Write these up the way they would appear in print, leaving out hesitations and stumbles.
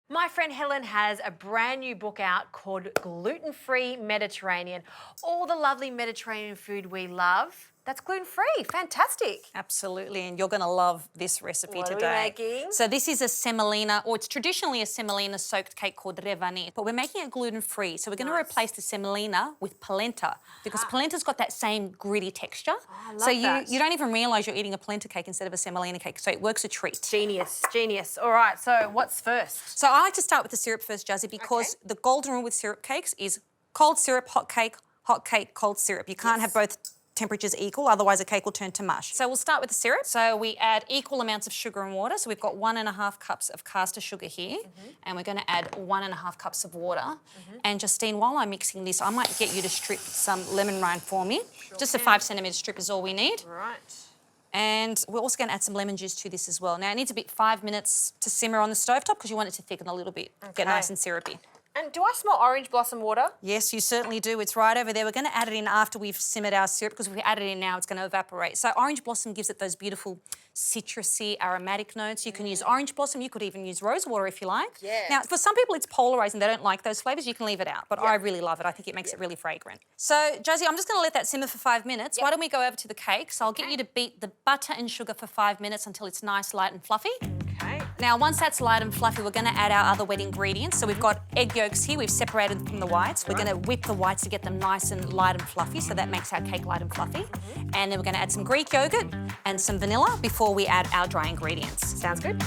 My friend Helen has a brand new book out called Gluten-Free Mediterranean. All the lovely Mediterranean food we love, that's gluten-free. Fantastic. Absolutely, and you're going to love this recipe What are we today. making? So this is a semolina, or it's traditionally a semolina soaked cake called Revani, but we're making it gluten-free. So we're going to replace the semolina with polenta because polenta's got that same gritty texture. I love so that. you don't even realise you're eating a polenta cake instead of a semolina cake, so it works a treat. Genius, genius. All right, so what's first? So I like to start with the syrup first, Jazzy, because the golden rule with syrup cakes is cold syrup, hot cake, cold syrup. You can't have both temperatures equal, otherwise a cake will turn to mush. So we'll start with the syrup. So we add equal amounts of sugar and water. So we've got 1.5 cups of caster sugar here, and we're going to add 1.5 cups of water. And Justine, while I'm mixing this, I might get you to strip some lemon rind for me. Just a 5 centimetre strip is all we need. Right. And we're also going to add some lemon juice to this as well. Now, it needs a bit 5 minutes to simmer on the stovetop because you want it to thicken a little bit, get nice and syrupy. And do I smell orange blossom water? Yes, you certainly do. It's right over there. We're going to add it in after we've simmered our syrup because if we add it in now, it's going to evaporate. So orange blossom gives it those beautiful citrusy, aromatic notes. You can use orange blossom. You could even use rose water if you like. Yeah. Now, for some people, it's polarising. They don't like those flavours. You can leave it out. But I really love it. I think it makes it really fragrant. So, Josie, I'm just going to let that simmer for 5 minutes. Why don't we go over to the cake? So I'll get you to beat the butter and sugar for 5 minutes until it's nice, light and fluffy. Okay. Now, once that's light and fluffy, we're going to add our other wet ingredients. So we've got egg yolks here. We've separated them from the whites. We're going to whip the whites to get them nice and light and fluffy, so that makes our cake light and fluffy. And then we're going to add some Greek yogurt and some vanilla before we add our dry ingredients. Sounds good.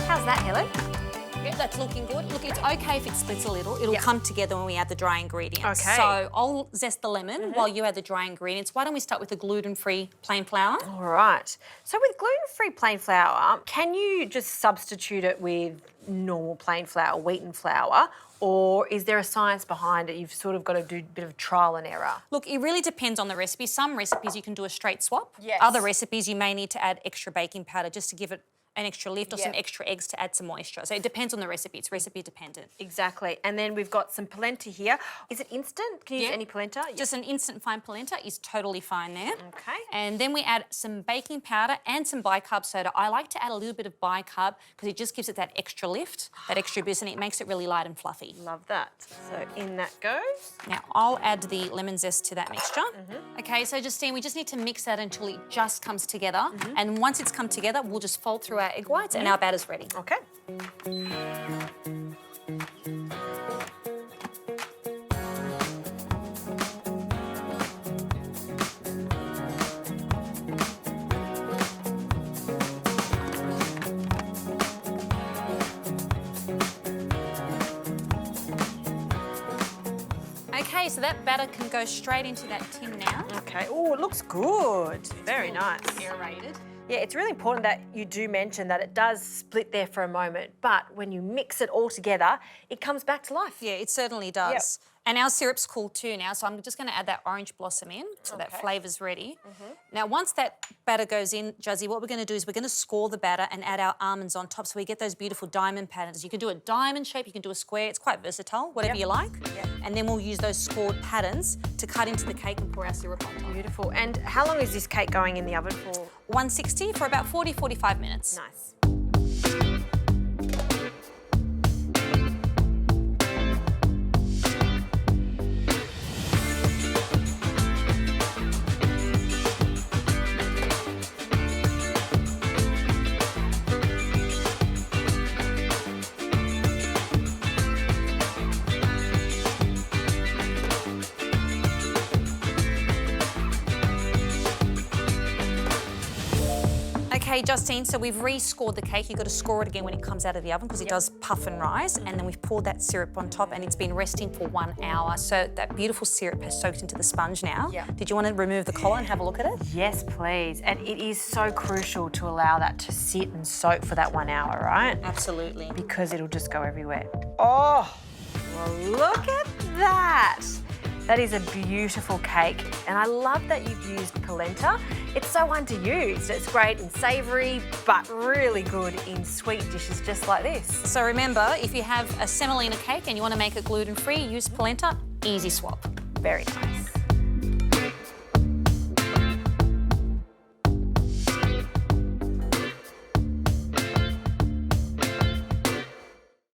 How's that, Helen? Yeah, that's looking good. Look, it's okay if it splits a little. It'll come together when we add the dry ingredients. Okay. So I'll zest the lemon while you add the dry ingredients. Why don't we start with the gluten-free plain flour? All right. So with gluten-free plain flour, can you just substitute it with normal plain flour, wheaten flour, or is there a science behind it? You've sort of got to do a bit of trial and error. Look, it really depends on the recipe. Some recipes you can do a straight swap. Yes. Other recipes you may need to add extra baking powder just to give it an extra lift or some extra eggs to add some moisture. So it depends on the recipe. It's recipe dependent. Exactly. And then we've got some polenta here. Is it instant? Can you use any polenta? Just an instant fine polenta is totally fine there. Okay. And then we add some baking powder and some bicarb soda. I like to add a little bit of bicarb because it just gives it that extra lift, that extra boost, and it makes it really light and fluffy. Love that. So in that goes. Now, I'll add the lemon zest to that mixture. Okay, so Justine, we just need to mix that until it just comes together. And once it's come together, we'll just fold through our egg whites and our batter's ready. Okay. Okay, so that batter can go straight into that tin now. Okay. Oh, it looks good. Very nice. Aerated. Yeah, it's really important that you do mention that it does split there for a moment, but when you mix it all together, it comes back to life. Yeah, it certainly does. And our syrup's cool too now, so I'm just going to add that orange blossom in so that flavour's ready. Now, once that batter goes in, Juzzy, what we're going to do is we're going to score the batter and add our almonds on top so we get those beautiful diamond patterns. You can do a diamond shape, you can do a square. It's quite versatile, whatever you like. And then we'll use those scored patterns to cut into the cake and pour our syrup on top. Beautiful. And how long is this cake going in the oven for? 160 for about 40-45 minutes. Nice. Okay, Justine, so we've re-scored the cake. You've got to score it again when it comes out of the oven because it does puff and rise. And then we've poured that syrup on top and it's been resting for 1 hour. So that beautiful syrup has soaked into the sponge now. Did you want to remove the collar and have a look at it? Yes, please. And it is so crucial to allow that to sit and soak for that 1 hour, right? Absolutely. Because it'll just go everywhere. Oh, well, look at that. That is a beautiful cake, and I love that you've used polenta. It's so underused. It's great in savoury, but really good in sweet dishes just like this. So remember, if you have a semolina cake and you want to make it gluten-free, use polenta, easy swap. Very nice.